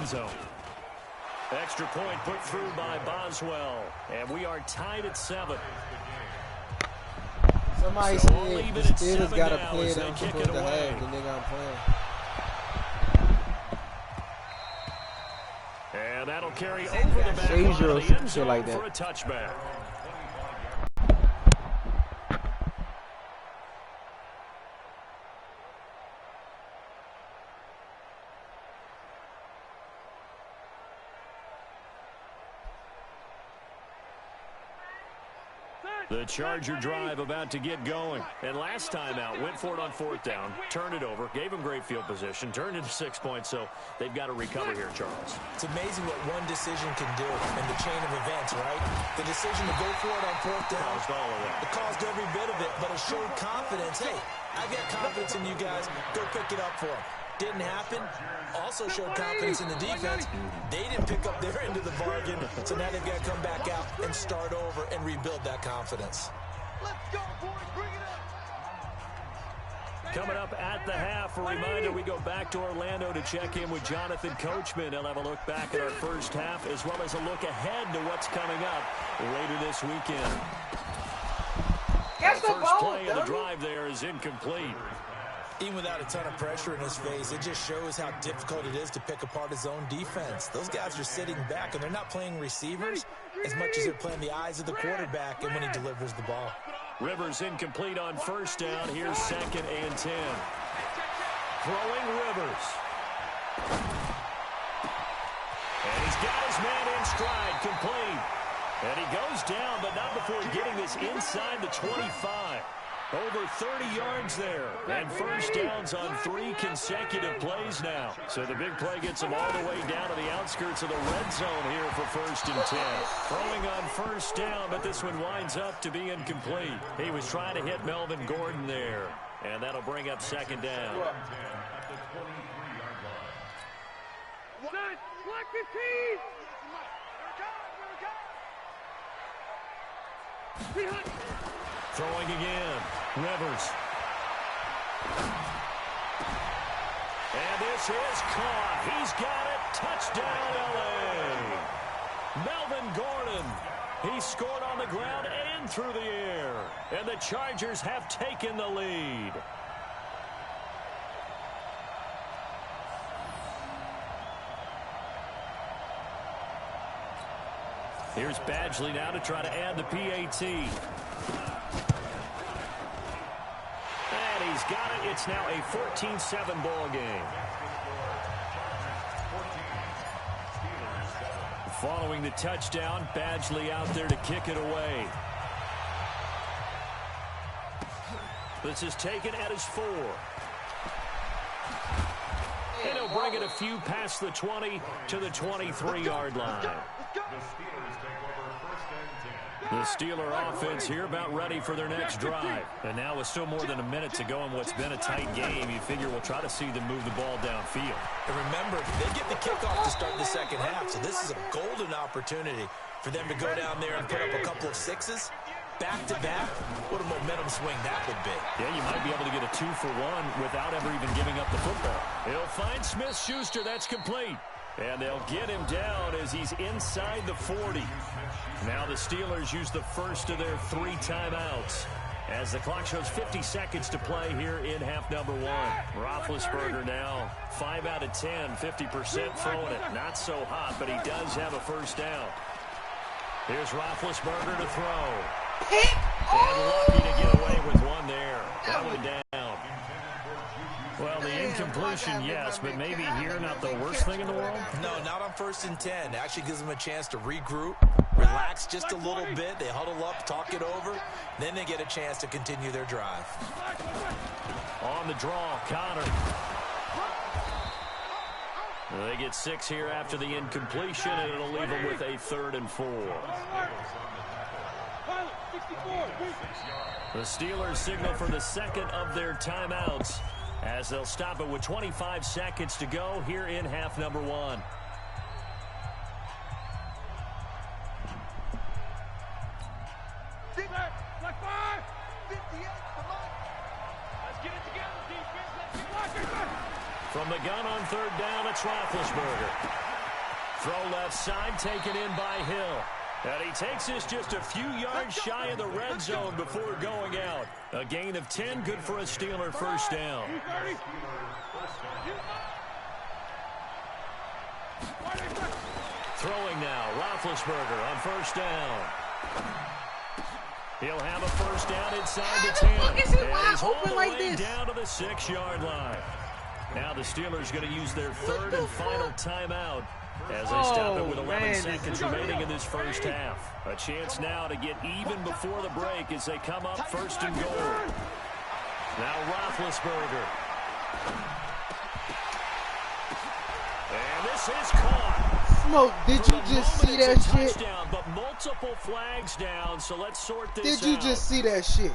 zone. Extra point put through by Boswell. And we are tied at 7. Somebody said the Steelers got to play them before the half. The nigga I'm playing. And that'll carry over the back line of the end zone like for a touchback. The Charger drive about to get going. And last time out, went for it on 4th down, turned it over, gave them great field position, turned into 6 points, so they've got to recover here, Charles. It's amazing what one decision can do in the chain of events, right? The decision to go for it on 4th down. Caused all of that. It caused every bit of it, but it showed confidence. Hey, I've got confidence in you guys. Go pick it up for them. Didn't happen. Also showed confidence in the defense. They didn't pick up their end of the bargain, so now they've got to come back out and start over and rebuild that confidence. Let's go, boys. Bring it up. Coming up at the half, a reminder, we go back to Orlando to check in with Jonathan Coachman. He'll have a look back at our first half as well as a look ahead to what's coming up later this weekend. The first play of the drive there is incomplete. Even without a ton of pressure in his face, it just shows how difficult it is to pick apart his own defense. Those guys are sitting back, and they're not playing receivers as much as they're playing the eyes of the quarterback and when he delivers the ball. Rivers incomplete on 1st down. Here's 2nd and 10. Throwing Rivers. And he's got his man in stride, complete. And he goes down, but not before getting this inside the 25. Over 30 yards there, and 1st downs on 3 consecutive plays now. So the big play gets him all the way down to the outskirts of the red zone here for 1st and 10. Throwing on 1st down, but this one winds up to be incomplete. He was trying to hit Melvin Gordon there, and that'll bring up 2nd down. Throwing again. Rivers. And this is caught. He's got it. Touchdown, L.A. Melvin Gordon. He scored on the ground and through the air. And the Chargers have taken the lead. Here's Badgley now to try to add the PAT. And he's got it. It's now a 14-7 ball game. Following the touchdown, Badgley out there to kick it away. This is taken at his 4. And he'll bring it a few past the 20 to the 23-yard line. The Steeler offense here about ready for their next drive. And now with still more than a minute to go in what's been a tight game, you figure we'll try to see them move the ball downfield. And remember, they get the kickoff to start the second half, so this is a golden opportunity for them to go down there and put up a couple of 6s. Back-to-back, what a momentum swing that would be. Yeah, you might be able to get a 2-for-1 without ever even giving up the football. He'll find Smith-Schuster. That's complete. And they'll get him down as he's inside the 40. Now the Steelers use the first of their 3 timeouts as the clock shows 50 seconds to play here in half number 1. Roethlisberger now 5 out of 10, 50% throwing it. Not so hot, but he does have a first down. Here's Roethlisberger to throw. And lucky to get away with one there. That one down. Well, the incompletion, yes, but maybe here not the worst thing in the world? No, not on 1st and 10. It actually gives them a chance to regroup, relax just a little bit. They huddle up, talk it over. Then they get a chance to continue their drive. On the draw, Connor. They get 6 here after the incompletion, and it'll leave them with a 3rd and 4. The Steelers signal for the second of their timeouts as they'll stop it with 25 seconds to go here in half number 1. From the gun on 3rd down, it's Roethlisberger. Throw left side, taken in by Hill. And he takes this just a few yards shy of the red zone before going out. A gain of 10, good for a Steeler first down. Throwing now, Roethlisberger on first down. He'll have a first down inside the 10. How the fuck is it wide He's all open the like way this? down to the 6-yard line. Now the Steelers going to use their third and final timeout as they stop it with 11 seconds remaining in this first half. A chance now to get even before the break as they come up first and goal. Now Roethlisberger. And this is caught. Smoke, did you just see that shit? Touchdown, but multiple flags down, so let's sort this out. Did you just see that shit?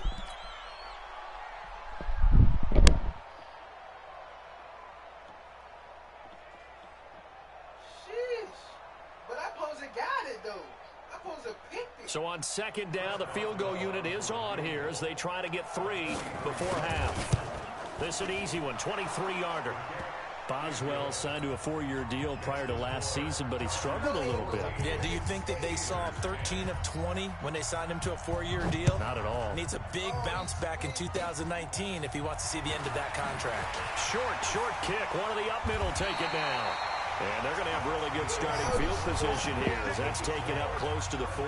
So on second down, the field goal unit is on here as they try to get 3 before half. This is an easy one, 23-yarder. Boswell signed to a 4-year deal prior to last season, but he struggled a little bit. Yeah, do you think that they saw 13 of 20 when they signed him to a 4-year deal? Not at all. Needs a big bounce back in 2019 if he wants to see the end of that contract. Short kick. One of the up middle take it down. And they're going to have really good starting field position here as that's taken up close to the 40.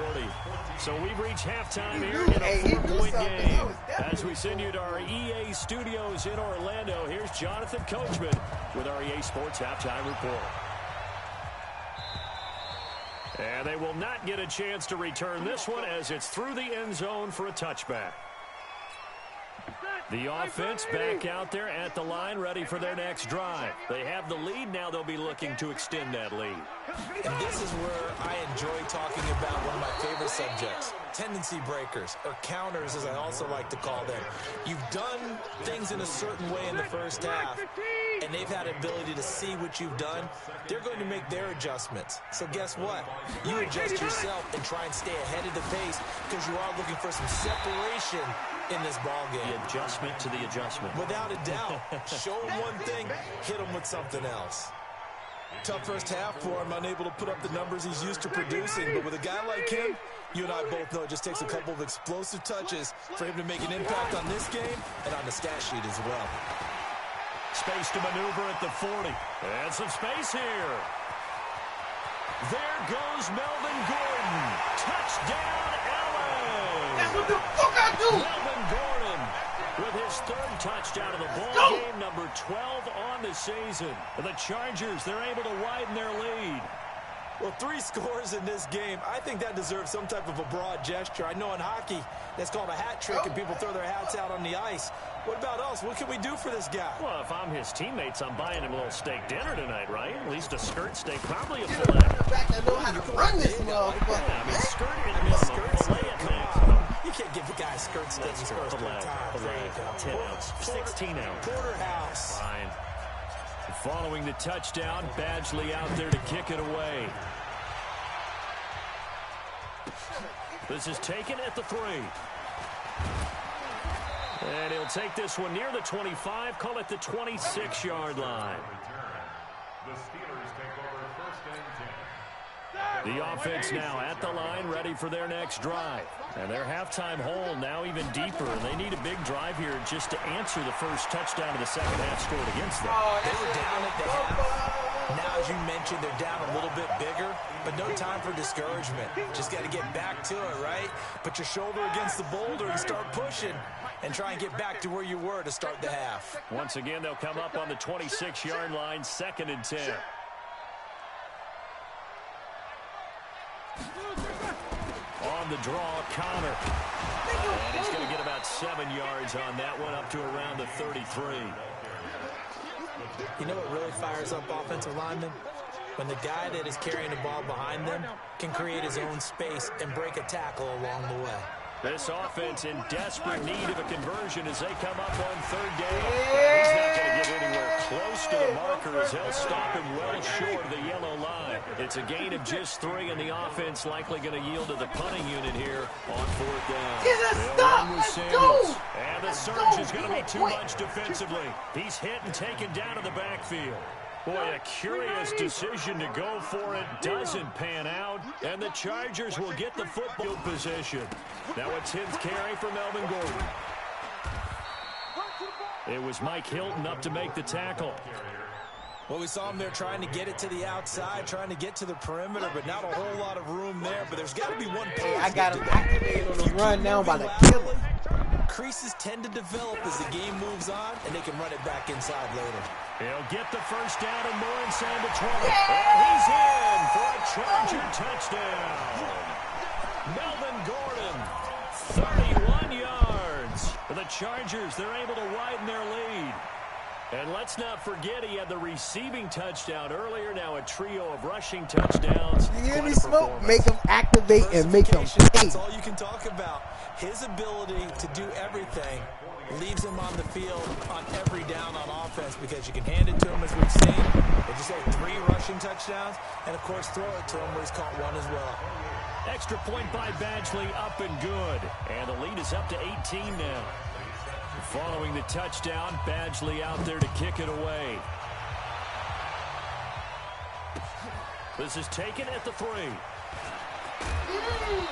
So we've reached halftime here in a 4-point game. As we send you to our EA studios in Orlando, here's Jonathan Coachman with our EA Sports Halftime Report. And they will not get a chance to return this one as it's through the end zone for a touchback. The offense back out there at the line, ready for their next drive. They have the lead. Now they'll be looking to extend that lead. And this is where I enjoy talking about one of my favorite subjects, tendency breakers, or counters, as I also like to call them. You've done things in a certain way in the first half, and they've had an ability to see what you've done. They're going to make their adjustments. So guess what? You adjust yourself and try and stay ahead of the pace because you are looking for some separation in this ball game. The adjustment to the adjustment. Without a doubt. Show him one thing, hit him with something else. Tough first half for him, unable to put up the numbers he's used to producing. But with a guy like him, you and I both know it just takes a couple of explosive touches for him to make an impact on this game and on the stat sheet as well. Space to maneuver at the 40. And some space here. There goes Melvin Gordon. Touchdown, LA. That's what the fuck I do. Melvin Gordon with his third touchdown of the ball game, number 12 on the season. And the Chargers, they're able to widen their lead. Well, 3 scores in this game. I think that deserves some type of a broad gesture. I know in hockey, that's called a hat trick, and people throw their hats out on the ice. What about us? What can we do for this guy? Well, if I'm his teammates, I'm buying him a little steak dinner tonight, right? At least a skirt steak, probably a fillet. Back I know how to run this motherfucker. Yeah, I mean, skirt it. You can't give the guy a skirt steak his first time. There you go. 10 ounce, 16 ounce. Porterhouse. Fine. Following the touchdown, Badgley out there to kick it away. This is taken at the 3. And he'll take this one near the 25, call it the 26-yard line. The offense now at the line, ready for their next drive. And their halftime hole now even deeper, and they need a big drive here just to answer the first touchdown of the second half scored against them. They were down at the half. Now, as you mentioned, they're down a little bit bigger, but no time for discouragement. Just got to get back to it, right? Put your shoulder against the boulder and start pushing and try and get back to where you were to start the half. Once again, they'll come up on the 26-yard line, 2nd and 10. On the draw, Connor. And he's going to get about 7 yards on that one, up to around the 33. You know what really fires up offensive linemen? When the guy that is carrying the ball behind them can create his own space and break a tackle along the way. This offense in desperate need of a conversion as they come up on 3rd down. He's not going to get anywhere close to the marker as they'll stop him well short of the yellow line. It's a gain of just 3, and the offense likely going to yield to the punting unit here on 4th down. Let's go. And the surge is going to be too much defensively. He's hit and taken down to the backfield. Boy, a curious decision to go for it. Doesn't pan out. And the Chargers will get the football position. Now a 10th carry for Melvin Gordon. It was Mike Hilton up to make the tackle. Well, we saw him there trying to get it to the outside, trying to get to the perimeter, but not a whole lot of room there. But there's got to be one play. I got him activated on the run now by the killer. Creases tend to develop as the game moves on, and they can run it back inside later. He'll get the first down and more inside the 20. And he's in for a Charger touchdown. Melvin Gordon, 31 yards. For the Chargers, they're able to widen their lead. And let's not forget he had the receiving touchdown earlier. Now a trio of rushing touchdowns. You hear me, Smoke? Make him activate and make him play. That's all you can talk about. His ability to do everything leaves him on the field on every down on offense because you can hand it to him as we've seen. They just had 3 rushing touchdowns and, of course, throw it to him where he's caught 1 as well. Extra point by Badgley, up and good. And the lead is up to 18 now. Following the touchdown, Badgley out there to kick it away. This is taken at the 3.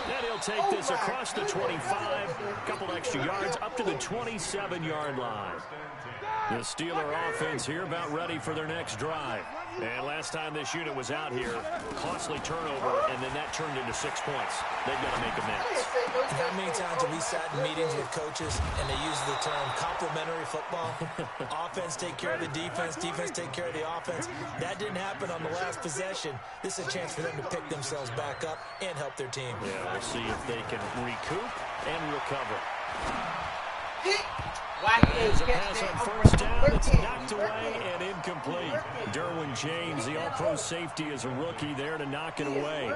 And he'll take this across the 25. A couple extra yards up to the 27-yard line. The Steeler offense here about ready for their next drive. And last time this unit was out here, costly turnover, and then that turned into 6 points. They've got to make amends. How many times have we sat in meetings with coaches and they use the term complementary football? Offense take care of the defense, defense take care of the offense. That didn't happen on the last possession. This is a chance for them to pick themselves back up and help their team. Yeah, we'll see if they can recoup and recover. There's a pass on first down. It's knocked away and incomplete. Derwin James, the all-pro safety, is a rookie there to knock it away.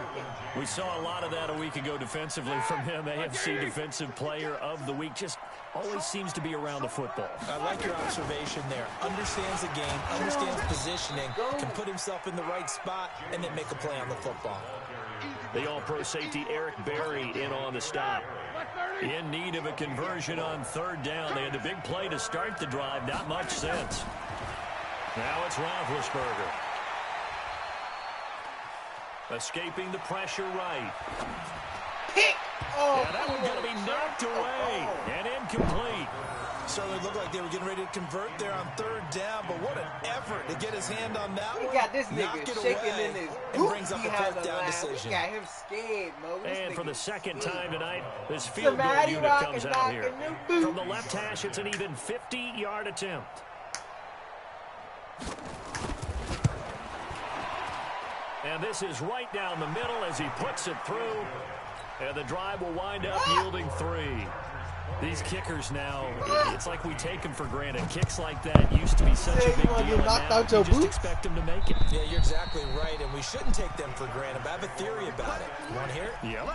We saw a lot of that a week ago defensively from him. AFC Defensive Player of the Week. Just always seems to be around the football. I like your observation there. Understands the game, understands positioning, can put himself in the right spot, and then make a play on the football. The all-pro safety Eric Berry in on the stop. In need of a conversion on 3rd down. They had the big play to start the drive. Not much sense. Now it's Roethlisberger. Escaping the pressure right. And that one's going to be knocked away and incomplete. Certainly looked like they were getting ready to convert there on 3rd down, but what an effort to get his hand on that one. We got this nigga shaking in his and brings up a 4th down decision. We got him scared, Mo. And for the second time tonight, this field goal unit comes out here. From the left hash, it's an even 50-yard attempt. And this is right down the middle as he puts it through. And the drive will wind up yielding 3. These kickers now, it's like we take them for granted. Kicks like that used to be such a big deal, and now you just expect them to make it. Yeah, you're exactly right, and we shouldn't take them for granted. But I have a theory about it. You want to hear it? Yep.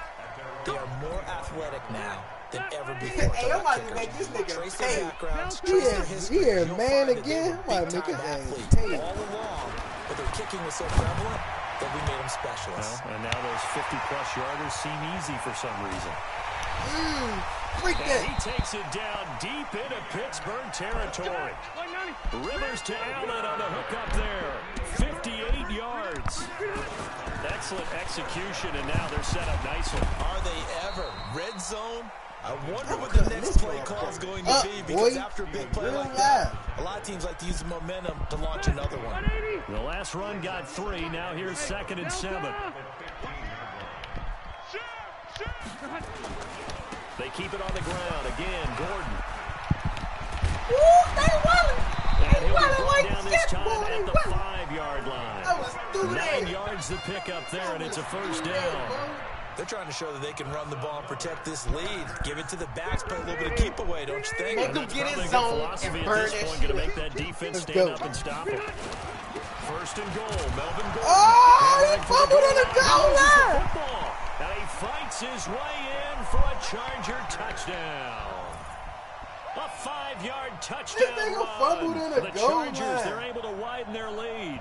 They are more athletic now than ever before. Hey, I'm about to make this nigga trace their backgrounds, he trace their history. He You'll man find again. I'm about to make his ass all along, but their kicking was so prevalent that we made them specialists. Well, and now those 50-plus yarders seem easy for some reason. Freak that. He takes it down deep into Pittsburgh territory. Rivers to Allen on the hook up there. 58 yards. Excellent execution, and now they're set up nicely. Are they ever? Red zone? I wonder what the next play call is going to be, because after a big play like that, a lot of teams like to use the momentum to launch another one. The last run got 3. Now here's 2nd and 7. They keep it on the ground. Again, Gordon. And he'll be brought down this time at the 5-yard line. 9 yards to pick up there, and it's a 1st down. They're trying to show that they can run the ball and protect this lead. Give it to the backs, play a little bit of keep away, don't you think? Make him get his zone and burn at this point, going to make that defense stand up and stop it. 1st and goal, Melvin Gordon. Oh, he fumbled on the goal line. And he fights his way in for a Charger touchdown. A 5-yard touchdown run. The Chargers, they're able to widen their lead.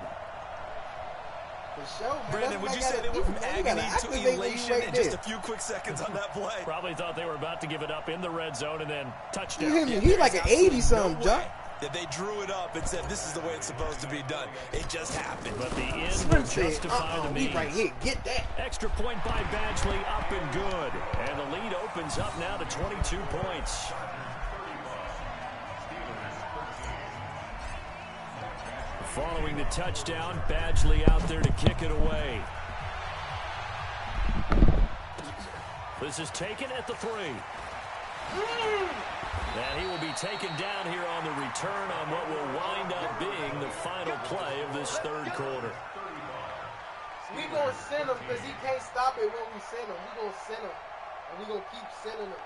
Brandon, would you say they went from agony to elation in just a few quick seconds on that play? Probably thought they were about to give it up in the red zone and then touchdown. He's like an 80-something, John. that they drew it up and said, this is the way it's supposed to be done. It just happened. But the end will justify the means. Right here. Get that. Extra point by Badgley, up and good. And the lead opens up now to 22 points. Following the touchdown, Badgley out there to kick it away. This is taken at the 3. And he will be taken down here on the return on what will wind up being the final play of this third quarter. We going to send him because he can't stop it when we send him. We going to send him. And we going to keep sending him.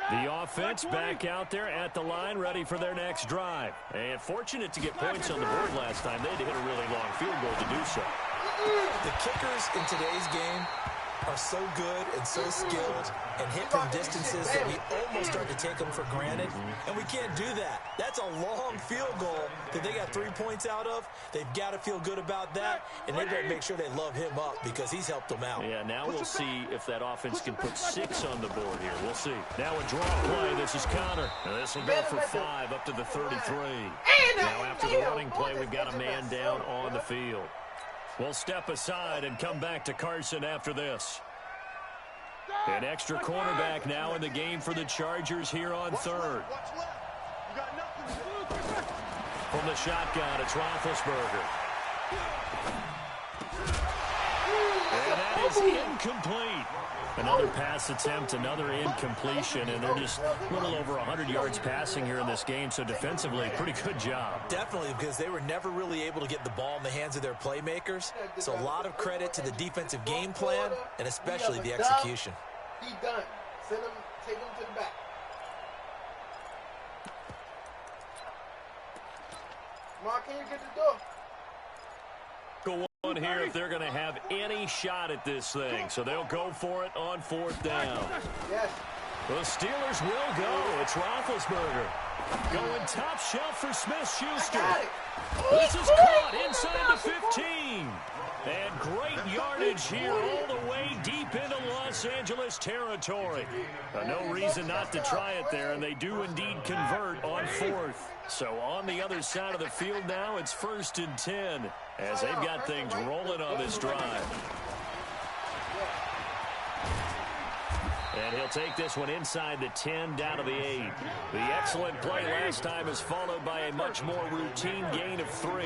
The offense back out there at the line, ready for their next drive. And fortunate to get points on the board last time. They had to hit a really long field goal to do so. The kickers in today's game are so good and so skilled and hit from distances that we almost start to take them for granted. And we can't do that. That's a long field goal that they got 3 points out of. They've got to feel good about that, and they better make sure they love him up because he's helped them out. Yeah, now we'll see if that offense can put 6 on the board here. We'll see. Now a draw play. This is Connor. And this will go for 5 up to the 33. Now after the running play, we've got a man down on the field. We'll step aside and come back to Carson after this. An extra cornerback now in the game for the Chargers here on third. From the shotgun, it's Roethlisberger. And that is incomplete. Another pass attempt, another incompletion, and they're just a little over 100 yards passing here in this game, so defensively, pretty good job. Definitely, because they were never really able to get the ball in the hands of their playmakers, so a lot of credit to the defensive game plan and especially the execution. He done. Send him, take him to the back. Mark, can you get the door? Go on here if they're going to have any shot at this thing. So they'll go for it on 4th down. Yes. The Steelers will go. It's Roethlisberger. Going top shelf for Smith-Schuster. This is caught inside the 15. And great yardage here all the way deep into Los Angeles territory. No reason not to try it there, and they do indeed convert on 4th. So on the other side of the field now, it's 1st and 10 as they've got things rolling on this drive. And he'll take this one inside the 10 down to the 8. The excellent play last time is followed by a much more routine gain of 3.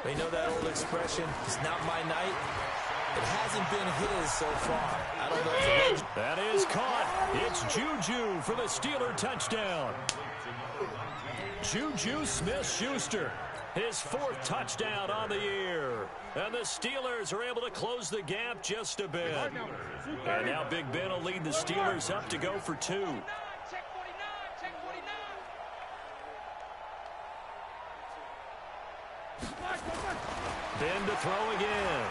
They know that old expression, it's not my night. It hasn't been his so far. I don't know if it's that is caught. It's Juju for the Steeler touchdown. Juju Smith-Schuster, his 4th touchdown on the year. And the Steelers are able to close the gap just a bit. And now Big Ben will lead the Steelers up to go for 2. Ben to throw again.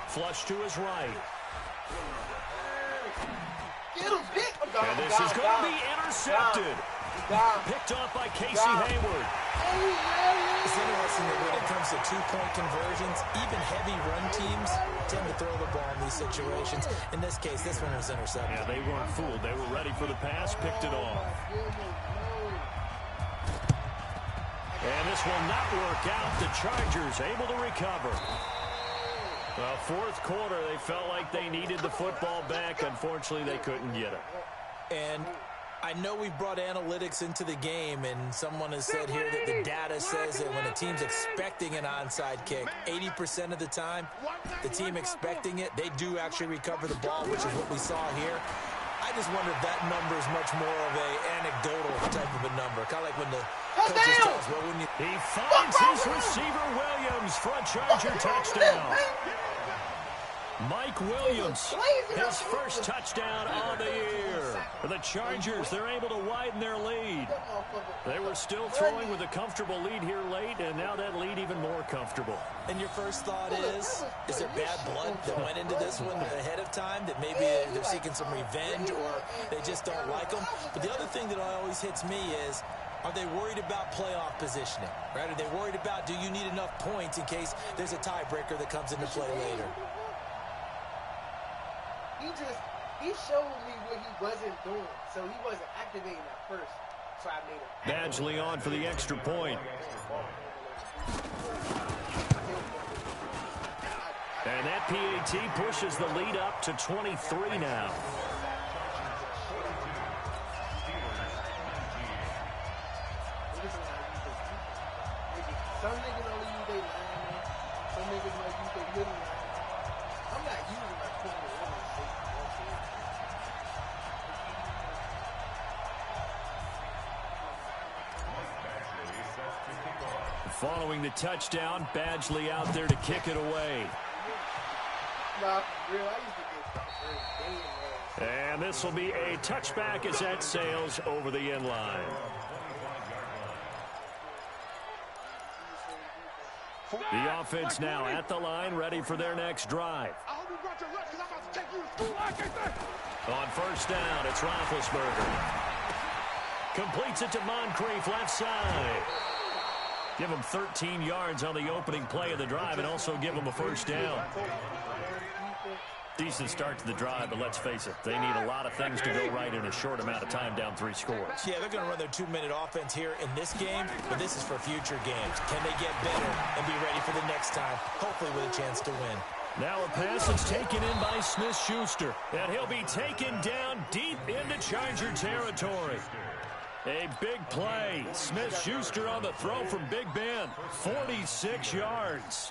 Flush to his right. And this is going to be intercepted. Picked off by Casey Hayward. It's interesting that when it comes to 2-point conversions, even heavy run teams tend to throw the ball in these situations. In this case, this one was intercepted. Yeah, they weren't fooled. They were ready for the pass, picked it off. And this will not work out. The Chargers able to recover. Well, 4th quarter, they felt like they needed the football back. Unfortunately, they couldn't get it. And I know we've brought analytics into the game, and someone has said here that the data says that when a team's expecting an onside kick, 80% of the time, the team expecting it, they do actually recover the ball, which is what we saw here. I just wonder if that number is much more of a anecdotal type of a number. Kind of like when the coaches tell us, well, when you... He finds his receiver, Williams, for a Charger touchdown. Mike Williams, his 1st touchdown on the year. For the Chargers, they're able to widen their lead. They were still throwing with a comfortable lead here late, and now that lead even more comfortable. And your first thought is there bad blood that went into this one ahead of time, that maybe they're seeking some revenge or they just don't like them? But the other thing that always hits me is, are they worried about playoff positioning? Right? Are they worried about, do you need enough points in case there's a tiebreaker that comes into play later? He showed me what he wasn't doing, so he wasn't activating at first. So I made him. Badgley on for the extra point. And that PAT pushes the lead up to 23 now. Some niggas only use their linemen. Some niggas might use their middle line. I'm not using my corner line. Following the touchdown, Badgley out there to kick it away. Nah, for real, I used to get stopped every day, man. And this will be a touchback as that sails over the end line. The offense now at the line, ready for their next drive. On first down, it's Roethlisberger. Completes it to Moncrief, left side. Give him 13 yards on the opening play of the drive and also give him a first down. Decent start to the drive, but let's face it, they need a lot of things to go right in a short amount of time, down 3 scores. Yeah, they're going to run their 2-minute offense here in this game, but this is for future games. Can they get better and be ready for the next time, hopefully with a chance to win? Now a pass is taken in by Smith-Schuster, and he'll be taken down deep into Charger territory. A big play. Smith-Schuster on the throw from Big Ben. 46 yards.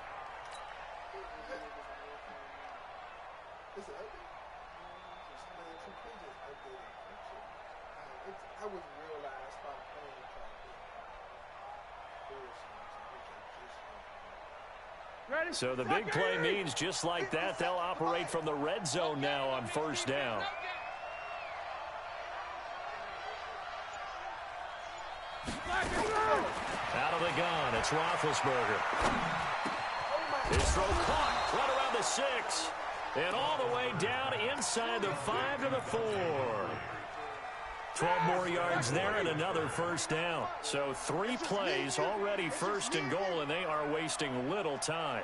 So the big play means just like that, they'll operate from the red zone now on first down. Out of the gun, it's Roethlisberger. His throw caught right around the 6. And all the way down inside the 5 to the 4. 12 more yards there and another first down. So 3 plays already first and goal, and they are wasting little time.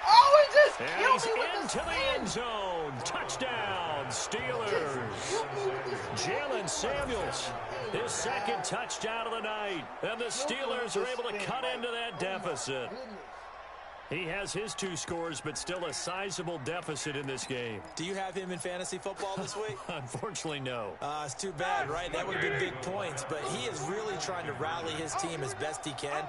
Oh, he just And killed he's me with into the end zone. Touchdown, Steelers. Jalen Samuels, his second touchdown of the night. And the Steelers are able to cut into that deficit. He has his 2 scores, but still a sizable deficit in this game. Do you have him in fantasy football this week? Unfortunately, no. It's too bad, right? That would have been big points, but he is really trying to rally his team as best he can.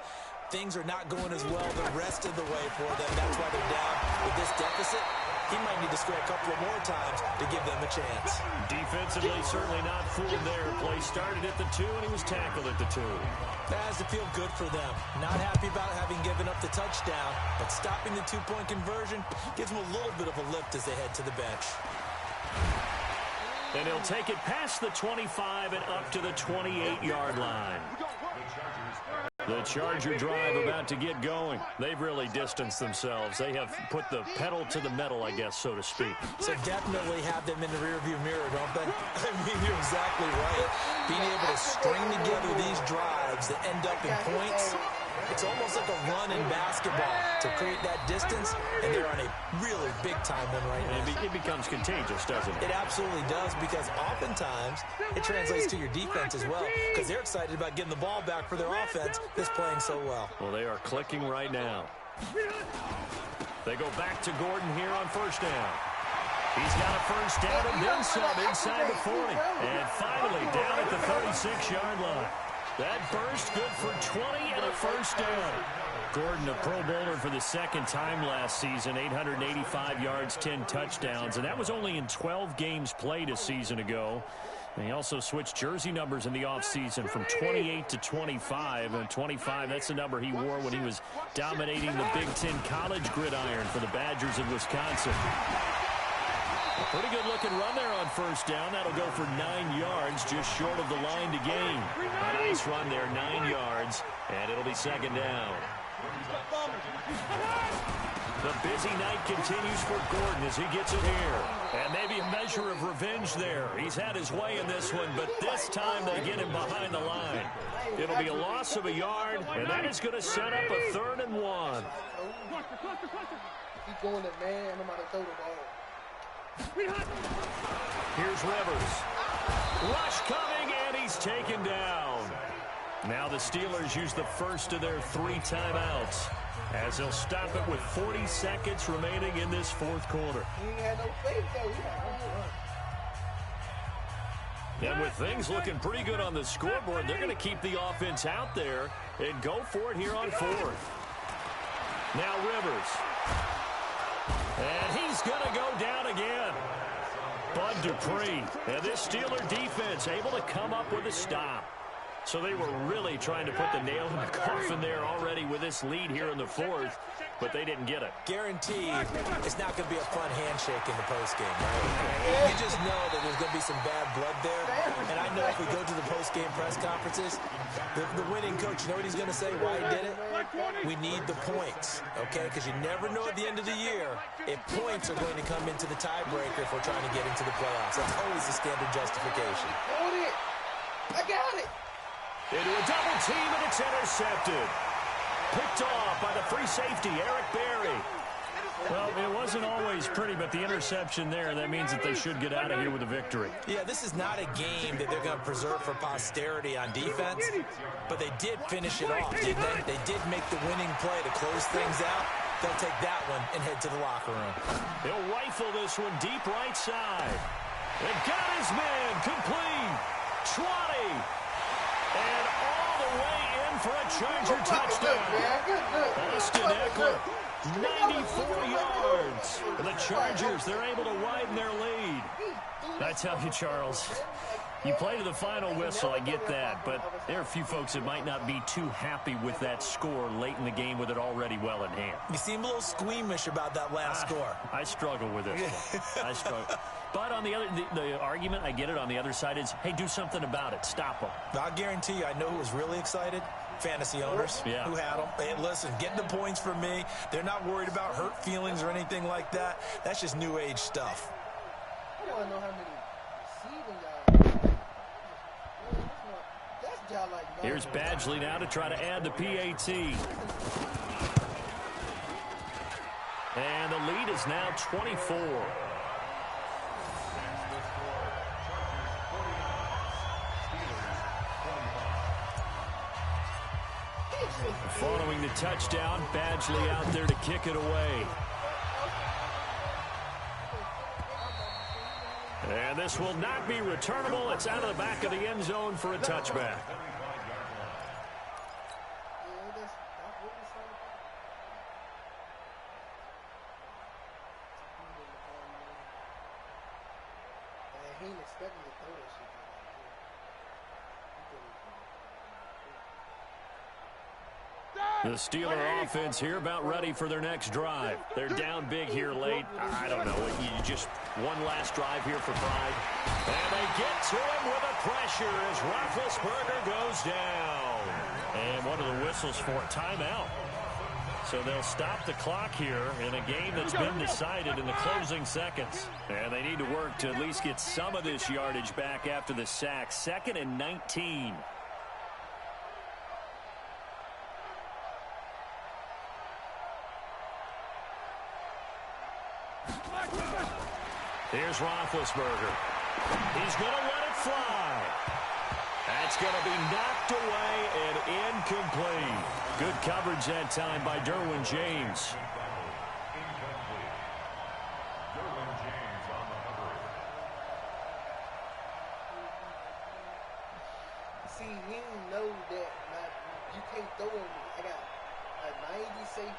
Things are not going as well the rest of the way for them. That's why they're down with this deficit. He might need to score a couple of more times to give them a chance. Defensively, certainly not fooled there. Play started at the 2, and he was tackled at the 2. That has to feel good for them. Not happy about having given up the touchdown, but stopping the 2-point conversion gives them a little bit of a lift as they head to the bench. And he'll take it past the 25 and up to the 28-yard line. The Charger drive about to get going. They've really distanced themselves. They have put the pedal to the metal, I guess, so to speak. So definitely have them in the rearview mirror, don't they? I mean, you're exactly right. Being able to string together these drives that end up in points, it's almost like a run in basketball to create that distance, and they're on a really big-time one right now. It becomes contagious, doesn't it? It absolutely does, because oftentimes it translates to your defense as well, because they're excited about getting the ball back for their offense that's playing so well. Well, they are clicking right now. They go back to Gordon here on first down. He's got a first down and then some inside the 40. And finally down at the 36-yard line. That burst good for 20 and a first down. Gordon, a Pro Bowler for the second time last season, 885 yards, 10 touchdowns, and that was only in 12 games played a season ago. And he also switched jersey numbers in the offseason from 28 to 25. And 25, that's the number he wore when he was dominating the Big Ten college gridiron for the Badgers of Wisconsin. A pretty good-looking run there on first down. That'll go for 9 yards, just short of the line to gain. A nice run there, 9 yards, and it'll be second down. The busy night continues for Gordon as he gets it here. And maybe a measure of revenge there. He's had his way in this one, but this time they get him behind the line. It'll be a loss of a yard, and that is going to set up a 3rd and 1. Keep going to man. I'm about to throw the ball. Here's Rivers. Rush coming, and he's taken down. Now the Steelers use the first of their 3 timeouts as they'll stop it with 40 seconds remaining in this 4th quarter. He ain't had no faith, though. He had no run. And with things looking pretty good on the scoreboard, they're going to keep the offense out there and go for it here on 4th. Now Rivers. And he's going to go down again. Bud Dupree. And this Steeler defense able to come up with a stop. So they were really trying to put the nail in the coffin there already with this lead here in the 4th, but they didn't get it. Guaranteed it's not going to be a fun handshake in the postgame, right? You just know that there's going to be some bad blood there. And I know if we go to the postgame press conferences, the winning coach, you know what he's going to say, why he did it? We need the points, okay? Because you never know at the end of the year if points are going to come into the tiebreaker if we're trying to get into the playoffs. That's always the standard justification. Hold it. I got it. Into a double team, and it's intercepted. Picked off by the free safety, Eric Berry. Well, it wasn't always pretty, but the interception there, that means that they should get out of here with a victory. Yeah, this is not a game that they're going to preserve for posterity on defense, but they did finish it off, didn't they? They did make the winning play to close things out. They'll take that one and head to the locker room. He'll rifle this one deep right side. And got his man complete. 20. And all the way in for a Charger touchdown. Austin Eckler, 94 yards. And the Chargers, they're able to widen their lead. I tell you, Charles, you play to the final whistle, I get that. But there are a few folks that might not be too happy with that score late in the game with it already well in hand. You seem a little squeamish about that last score. I struggle with this one. I struggle. But on the other, the argument, I get it, on the other side is, hey, do something about it. Stop them. I'll guarantee you, I know who was really excited. Fantasy owners who had them. Hey, listen, get the points from me. They're not worried about hurt feelings or anything like that. That's just new age stuff. I want to know how many receiving guys. That's job like here's Badgley now to try to add the PAT. And the lead is now 24. Following the touchdown, Badgley out there to kick it away. And this will not be returnable. It's out of the back of the end zone for a touchback. He ain't expecting to throw that shit. The Steeler offense here about ready for their next drive. They're down big here late. I don't know. You just one last drive here for pride. And they get to him with a pressure as Roethlisberger goes down. And one of the whistles for a timeout. So they'll stop the clock here in a game that's been decided in the closing seconds. And they need to work to at least get some of this yardage back after the sack. 2nd and 19. Here's Roethlisberger. He's going to let it fly. That's going to be knocked away and incomplete. Good coverage that time by Derwin James. See, he know that you can't throw him. I got a 90 safety.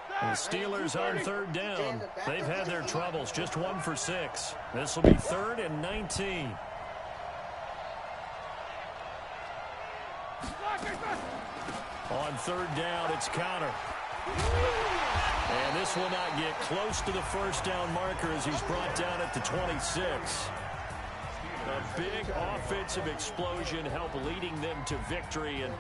The Steelers on 3rd down. They've had their troubles. Just 1 for 6. This will be 3rd and 19. On 3rd down, it's counter. And this will not get close to the first down marker as he's brought down at the 26. A big offensive explosion help leading them to victory. And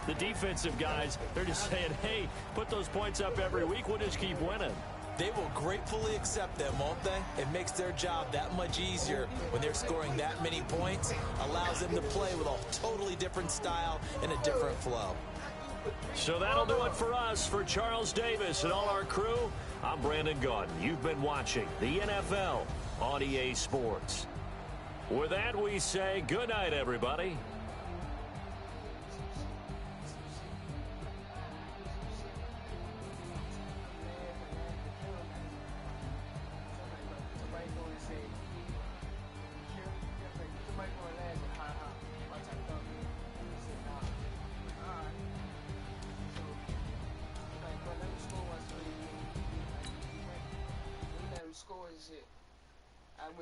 the defensive guys, they're just saying, hey, put those points up every week. We'll just keep winning. They will gratefully accept them, won't they? It makes their job that much easier when they're scoring that many points, allows them to play with a totally different style and a different flow. So that'll do it for us. For Charles Davis and all our crew, I'm Brandon Gaudin. You've been watching the NFL on EA Sports. With that, we say good night, everybody. Score and shit.